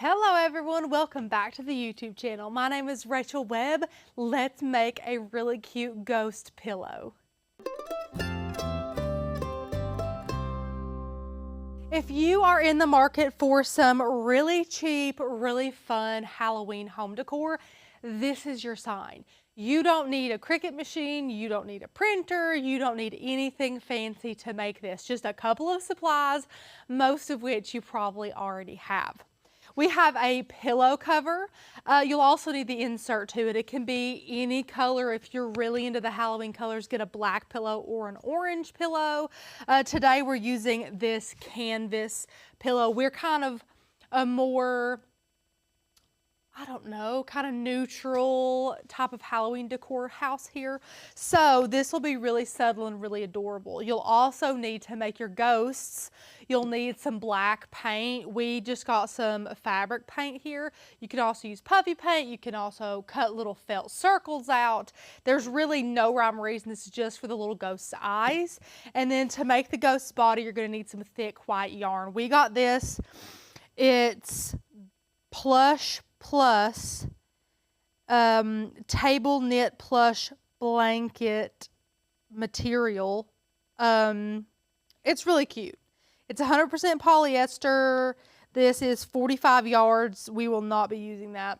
Hello everyone, welcome back to the YouTube channel. My name is Rachel Webb. Let's make a really cute ghost pillow. If you are in the market for some really cheap, really fun Halloween home decor, this is your sign. You don't need a Cricut machine, you don't need a printer, you don't need anything fancy to make this. Just a couple of supplies, most of which you probably already have. We have a pillow cover. You'll also need the insert to it. It can be any color. If you're really into the Halloween colors, get a black pillow or an orange pillow. Today we're using this canvas pillow. We're kind of a more, I don't know, kind of neutral type of Halloween decor house here. So this will be really subtle and really adorable. You'll also need to make your ghosts. You'll need some black paint. We just got some fabric paint here. You can also use puffy paint. You can also cut little felt circles out. There's really no rhyme or reason. This is just for the little ghost's eyes. And then to make the ghost's body, you're going to need some thick white yarn. We got this. It's plush plus table knit plush blanket material. It's really cute. It's 100% polyester. This is 45 yards. We will not be using that.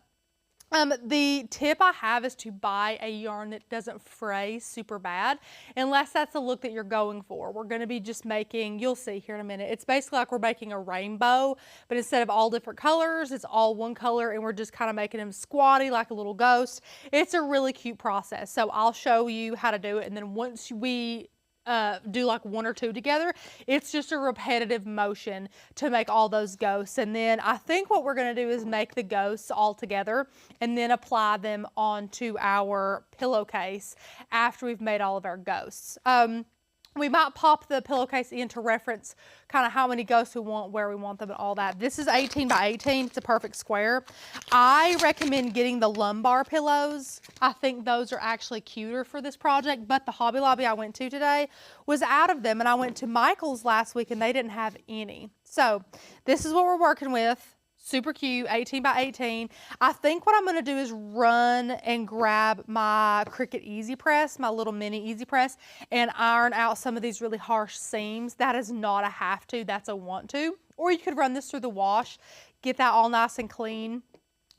The tip I have is to buy a yarn that doesn't fray super bad, unless that's the look that you're going for. We're going to be just making, you'll see here in a minute, it's basically like we're making a rainbow, but instead of all different colors, it's all one color, and we're just kind of making them squatty like a little ghost. It's a really cute process, so I'll show you how to do it, and then once we do like one or two together, it's just a repetitive motion to make all those ghosts. And then I think what we're going to do is make the ghosts all together and then apply them onto our pillowcase after we've made all of our ghosts. We might pop the pillowcase in to reference kind of how many ghosts we want, where we want them, and all that. This is 18 by 18. It's a perfect square. I recommend getting the lumbar pillows. I think those are actually cuter for this project, but the Hobby Lobby I went to today was out of them, and I went to Michael's last week, and they didn't have any. So this is what we're working with. Super cute, 18 by 18. I think what I'm gonna do is run and grab my Cricut Easy Press, my little mini Easy Press, and iron out some of these really harsh seams. That is not a have to, that's a want to. Or you could run this through the wash, get that all nice and clean.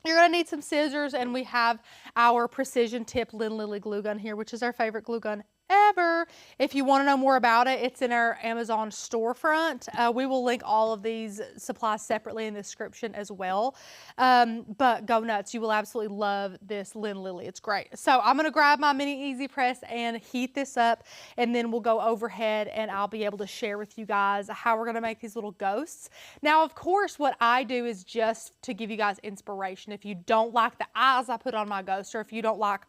You're gonna need some scissors, and we have our precision tip Lynn Lily glue gun here, which is our favorite glue gun ever. If you want to know more about it, it's in our Amazon storefront. We will link all of these supplies separately in the description as well. But go nuts. You will absolutely love this Lynn Lily. It's great. So I'm going to grab my mini Easy Press and heat this up, and then we'll go overhead and I'll be able to share with you guys how we're going to make these little ghosts. Now, of course, what I do is just to give you guys inspiration. If you don't like the eyes I put on my ghost, or if you don't like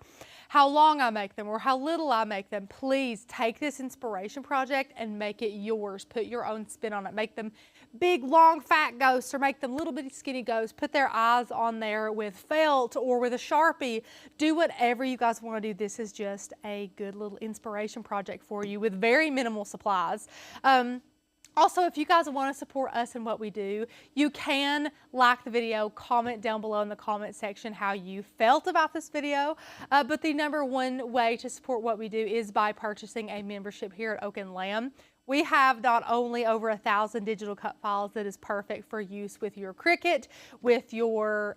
how long I make them or how little I make them, please take this inspiration project and make it yours. Put your own spin on it. Make them big, long, fat ghosts, or make them little bitty skinny ghosts. Put their eyes on there with felt or with a Sharpie. Do whatever you guys want to do. This is just a good little inspiration project for you with very minimal supplies. Also, if you guys want to support us and what we do, you can like the video, comment down below in the comment section how you felt about this video. But the number one way to support what we do is by purchasing a membership here at Oak and Lamb. We have not only over 1,000 digital cut files that is perfect for use with your Cricut, with your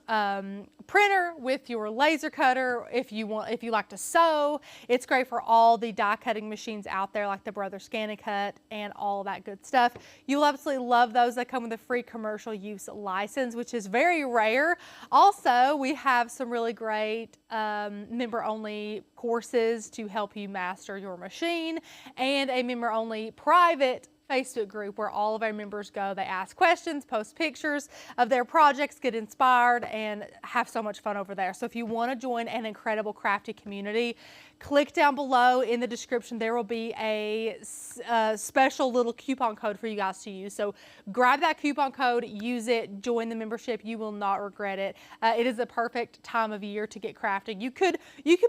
printer, with your laser cutter. If you like to sew, it's great for all the die cutting machines out there, like the Brother ScanNCut and all that good stuff. You'll absolutely love those. They come with a free commercial use license, which is very rare. Also, we have some really great member-only courses to help you master your machine, and a member-only private Facebook group where all of our members go. They ask questions, post pictures of their projects, get inspired, and have so much fun over there. So if you want to join an incredible crafty community, click down below in the description. There will be a special little coupon code for you guys to use. So grab that coupon code, use it, join the membership. You will not regret it. It is the perfect time of year to get crafting. You could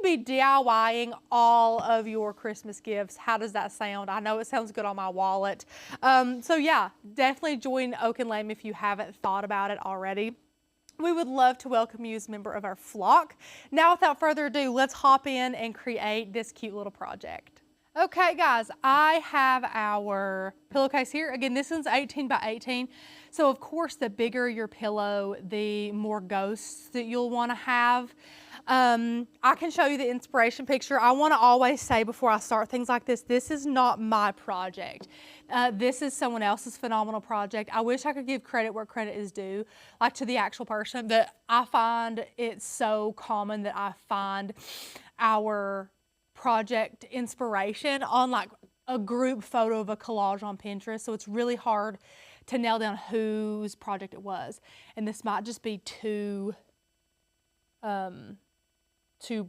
be DIYing all of your Christmas gifts. How does that sound? I know it sounds good on my wallet. So yeah, definitely join Oak and Lamb if you haven't thought about it already. we would love to welcome you as a member of our flock. Now, without further ado, let's hop in and create this cute little project. Okay, guys, I have our pillowcase here. Again, this one's 18 by 18. So, of course, the bigger your pillow, the more ghosts that you'll want to have. I can show you the inspiration picture. I want to always say before I start things like this is not my project. This is someone else's phenomenal project. I wish I could give credit where credit is due, like to the actual person, but I find it's so common that I find our project inspiration on like a group photo of a collage on Pinterest. So it's really hard to nail down whose project it was. And this might just be too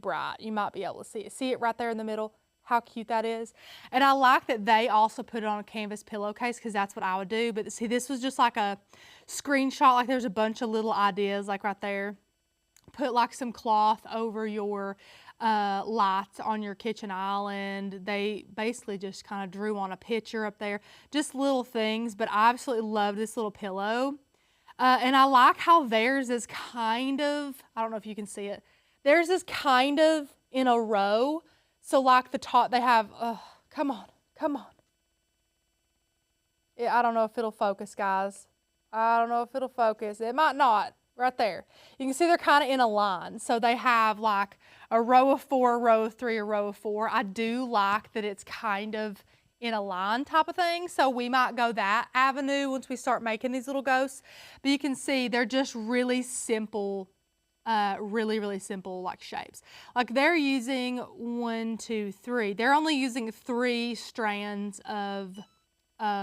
bright. You might be able to see it. See it right there in the middle? How cute that is. And I like that they also put it on a canvas pillowcase because that's what I would do. But see, this was just like a screenshot. Like there's a bunch of little ideas like right there. Put like some cloth over your lights on your kitchen island. They basically just kind of drew on a picture up there. Just little things, but I absolutely love this little pillow. And I like how theirs is kind of, I don't know if you can see it, theirs is kind of in a row. So like the top, they have, come on. Yeah, I don't know if it'll focus, guys. I don't know if it'll focus. It might not. Right there. You can see they're kind of in a line. So they have like a row of 4, a row of 3, a row of 4. I do like that it's kind of in a line type of thing. So we might go that avenue once we start making these little ghosts. But you can see they're just really simple, really simple like shapes. Like they're using 1, 2, 3. They're only using 3 strands of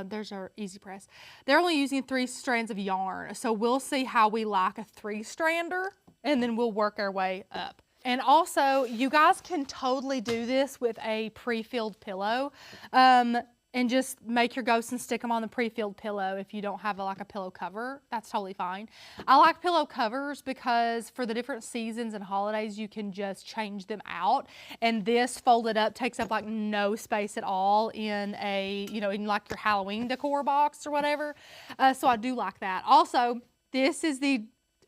there's our easy press. They're only using 3 strands of yarn. So we'll see how we like a 3-strander and then we'll work our way up. And also you guys can totally do this with a pre-filled pillow. And just make your ghosts and stick them on the pre-filled pillow if you don't have like a pillow cover. That's totally fine. I like pillow covers because for the different seasons and holidays, you can just change them out. And this folded up takes up like no space at all in a, you know, in like your Halloween decor box or whatever. So I do like that. Also, this is the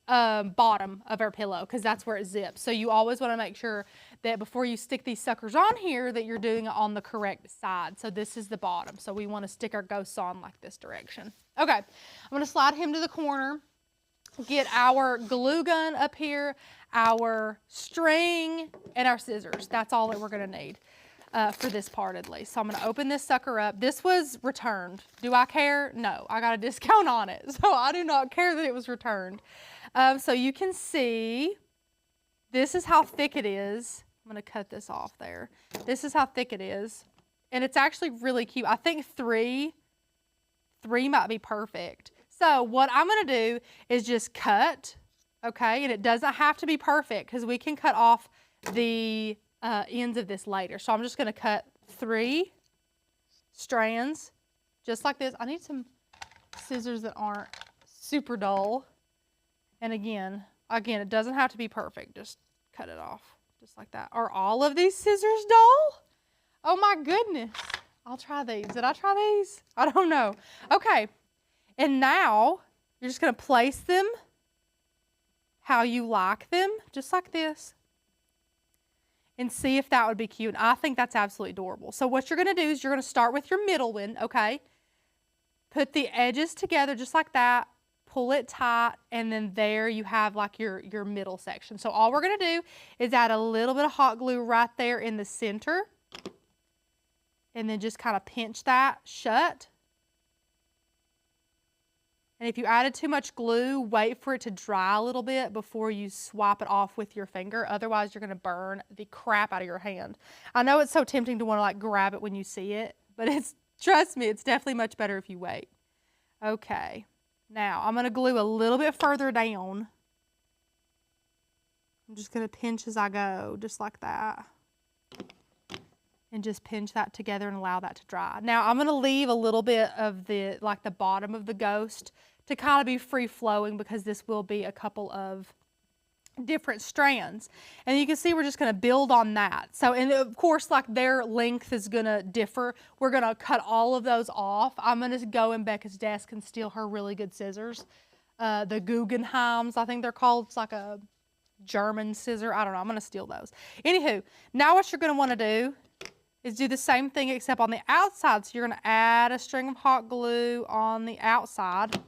bottom of our pillow because that's where it zips. So you always want to make sure that before you stick these suckers on here that you're doing it on the correct side. So this is the bottom. So we want to stick our ghosts on like this direction. Okay, I'm going to slide him to the corner, get our glue gun up here, our string, and our scissors. That's all that we're going to need for this part at least. So I'm going to open this sucker up. This was returned. Do I care? No, I got a discount on it. So I do not care that it was returned. So you can see this is how thick it is. I'm going to cut this off there. This is how thick it is. And it's actually really cute. I think 3 might be perfect. So what I'm going to do is just cut, okay? And it doesn't have to be perfect because we can cut off the ends of this later. So I'm just going to cut 3 strands just like this. I need some scissors that aren't super dull. And again, it doesn't have to be perfect. Just cut it off just like that. Are all of these scissors dull? Oh my goodness. I'll try these. Did I try these? I don't know. Okay. And now you're just going to place them how you like them, just like this. And see if that would be cute. And I think that's absolutely adorable. So what you're going to do is you're going to start with your middle one, okay? Put the edges together just like that. Pull it tight, and then there you have like your middle section. So all we're going to do is add a little bit of hot glue right there in the center. And then just kind of pinch that shut. And if you added too much glue, wait for it to dry a little bit before you swap it off with your finger. Otherwise, you're going to burn the crap out of your hand. I know it's so tempting to want to like grab it when you see it, but trust me, it's definitely much better if you wait. Okay. Now, I'm going to glue a little bit further down. I'm just going to pinch as I go, just like that. And just pinch that together and allow that to dry. Now, I'm going to leave a little bit of the bottom of the ghost to kind of be free-flowing because this will be a couple of different strands. And you can see we're just going to build on that. So, and of course, like their length is going to differ. We're going to cut all of those off. I'm going to go in Becca's desk and steal her really good scissors the Guggenheims, I think they're called. It's like a German scissor. I don't know. I'm going to steal those. Anywho, now what you're going to want to do is do the same thing except on the outside. So you're going to add a string of hot glue on the outside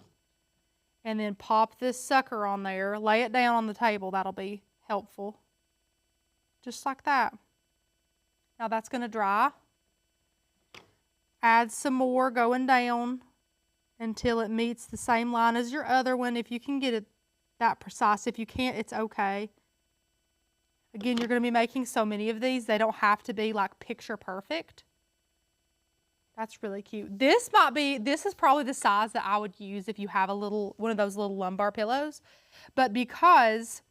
and then pop this sucker on there. Lay it down on the table. That'll be helpful. Just like that. Now that's going to dry. Add some more going down until it meets the same line as your other one, if you can get it that precise. If you can't, it's okay. Again, you're going to be making so many of these, they don't have to be like picture perfect. That's really cute. This is probably the size that I would use if you have one of those little lumbar pillows. But because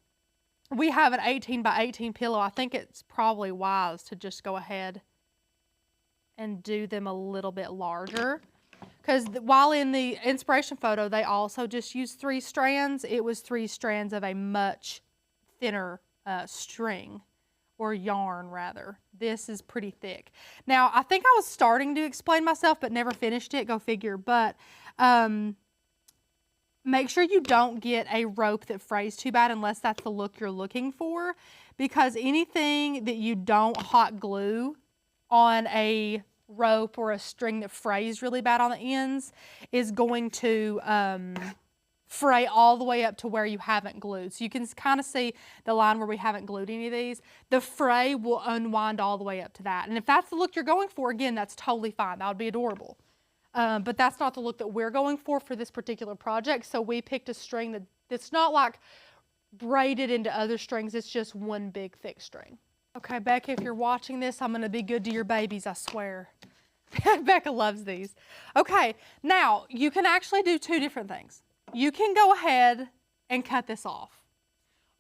we have an 18 by 18 pillow, I think it's probably wise to just go ahead and do them a little bit larger. Because while in the inspiration photo, they also just used 3 strands. It was 3 strands of a much thinner string, or yarn rather. This is pretty thick. Now, I think I was starting to explain myself, but never finished it. Go figure. But make sure you don't get a rope that frays too bad unless that's the look you're looking for. Because anything that you don't hot glue on a rope or a string that frays really bad on the ends is going to fray all the way up to where you haven't glued. So you can kind of see the line where we haven't glued any of these. The fray will unwind all the way up to that. And if that's the look you're going for, again, that's totally fine. That would be adorable. But that's not the look that we're going for this particular project. So we picked a string that's not like braided into other strings. It's just one big thick string. Okay, Becca, if you're watching this, I'm going to be good to your babies, I swear. Becca loves these. Okay, now you can actually do 2 different things. You can go ahead and cut this off.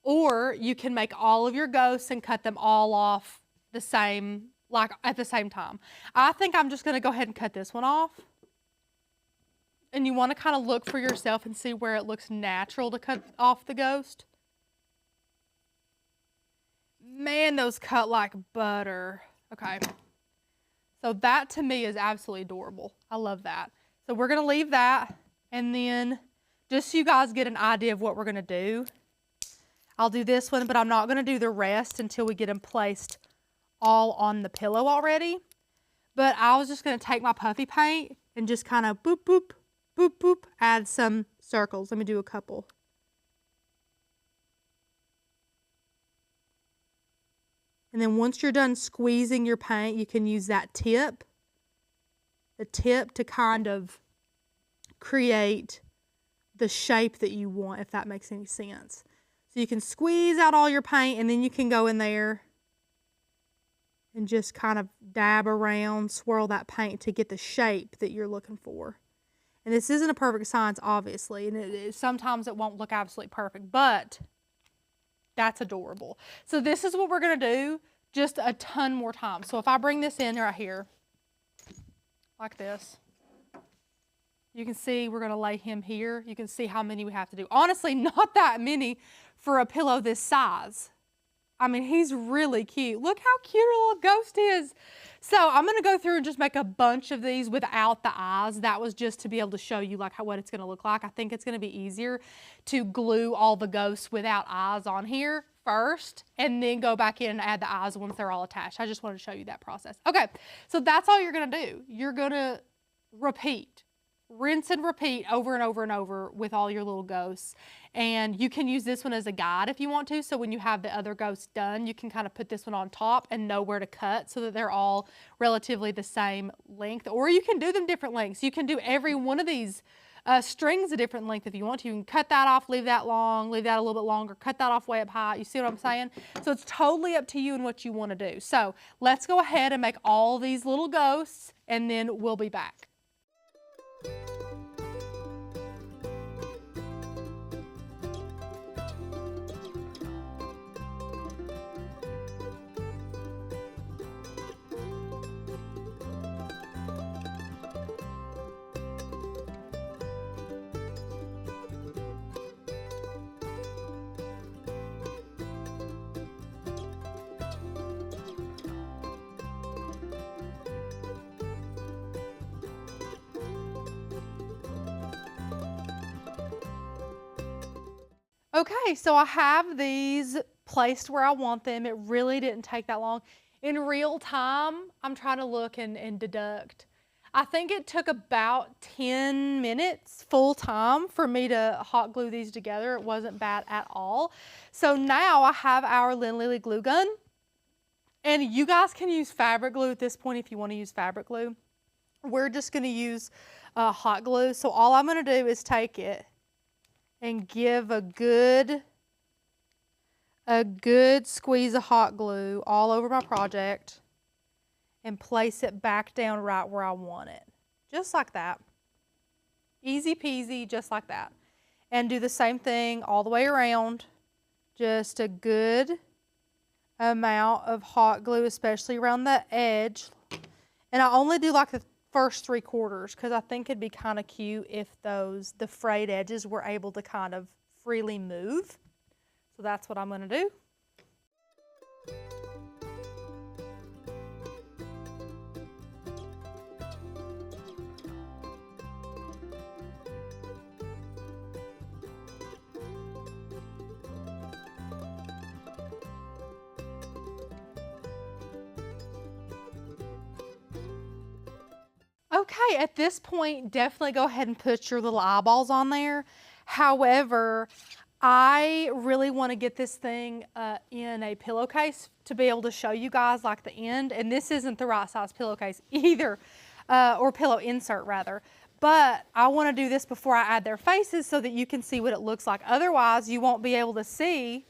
Or you can make all of your ghosts and cut them all off at the same time. I think I'm just going to go ahead and cut this one off. And you want to kind of look for yourself and see where it looks natural to cut off the ghost. Man, those cut like butter. Okay. So that to me is absolutely adorable. I love that. So we're going to leave that. And then just so you guys get an idea of what we're going to do, I'll do this one, but I'm not going to do the rest until we get them placed all on the pillow already. But I was just going to take my puffy paint and just kind of boop, boop, boop, boop, add some circles. Let me do a couple. And then once you're done squeezing your paint, you can use the tip to kind of create the shape that you want, if that makes any sense. So you can squeeze out all your paint, and then you can go in there and just kind of dab around, swirl that paint to get the shape that you're looking for. And this isn't a perfect science, obviously, and sometimes it won't look absolutely perfect, but that's adorable. So this is what we're going to do just a ton more times. So if I bring this in right here, like this, you can see we're going to lay him here. You can see how many we have to do. Honestly, not that many for a pillow this size. I mean, he's really cute. Look how cute a little ghost is. So I'm going to go through and just make a bunch of these without the eyes. That was just to be able to show you like what it's going to look like. I think it's going to be easier to glue all the ghosts without eyes on here first and then go back in and add the eyes once they're all attached. I just wanted to show you that process. Okay, so that's all you're going to do. You're going to repeat. Rinse and repeat over and over and over with all your little ghosts. And you can use this one as a guide if you want to. So when you have the other ghosts done, you can kind of put this one on top and know where to cut so that they're all relatively the same length. Or you can do them different lengths. You can do every one of these strings a different length if you want to. You can cut that off, leave that long, leave that a little bit longer, cut that off way up high. You see what I'm saying? So it's totally up to you and what you want to do. So let's go ahead and make all these little ghosts and then we'll be back. Okay, so I have these placed where I want them. It really didn't take that long. In real time, I'm trying to look and deduct. I think it took about 10 minutes full time for me to hot glue these together. It wasn't bad at all. So now I have our Lynn Lily glue gun. And you guys can use fabric glue at this point if you want to use fabric glue. We're just going to use hot glue. So all I'm going to do is take it and give a good squeeze of hot glue all over my project and place it back down right where I want it. Just like that. Easy peasy, just like that. And do the same thing all the way around. Just a good amount of hot glue, especially around the edge. And I only do like the first 3/4 because I think it'd be kind of cute if the frayed edges were able to kind of freely move. So that's what I'm going to do. Okay, at this point, definitely go ahead and put your little eyeballs on there. However, I really want to get this thing in a pillowcase to be able to show you guys like the end. And this isn't the right size pillowcase either, or pillow insert rather. But I want to do this before I add their faces so that you can see what it looks like. Otherwise, you won't be able to see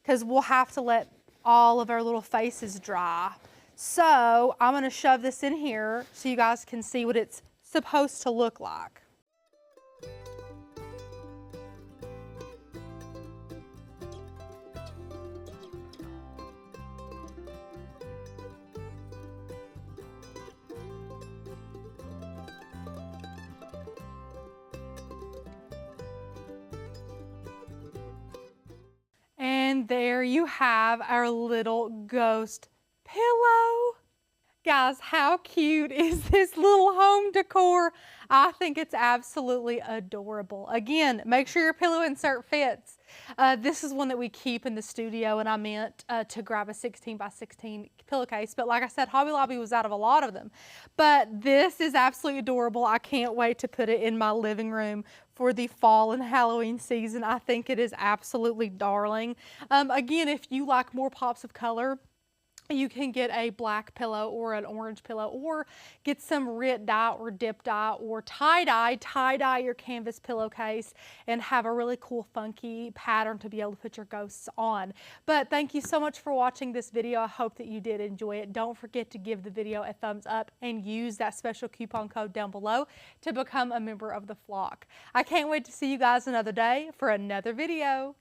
because we'll have to let all of our little faces dry. So I'm going to shove this in here so you guys can see what it's supposed to look like. And there you have our little ghost pillow. Guys, how cute is this little home decor? I think it's absolutely adorable. Again, make sure your pillow insert fits. This is one that we keep in the studio, and I meant to grab a 16 by 16 pillowcase. But like I said, Hobby Lobby was out of a lot of them. But this is absolutely adorable. I can't wait to put it in my living room for the fall and Halloween season. I think it is absolutely darling. Again, if you like more pops of color, you can get a black pillow or an orange pillow, or get some RIT dye or dip dye or tie-dye your canvas pillowcase and have a really cool funky pattern to be able to put your ghosts on. But thank you so much for watching this video. I hope that you did enjoy it. Don't forget to give the video a thumbs up and use that special coupon code down below to become a member of the flock. I can't wait to see you guys another day for another video.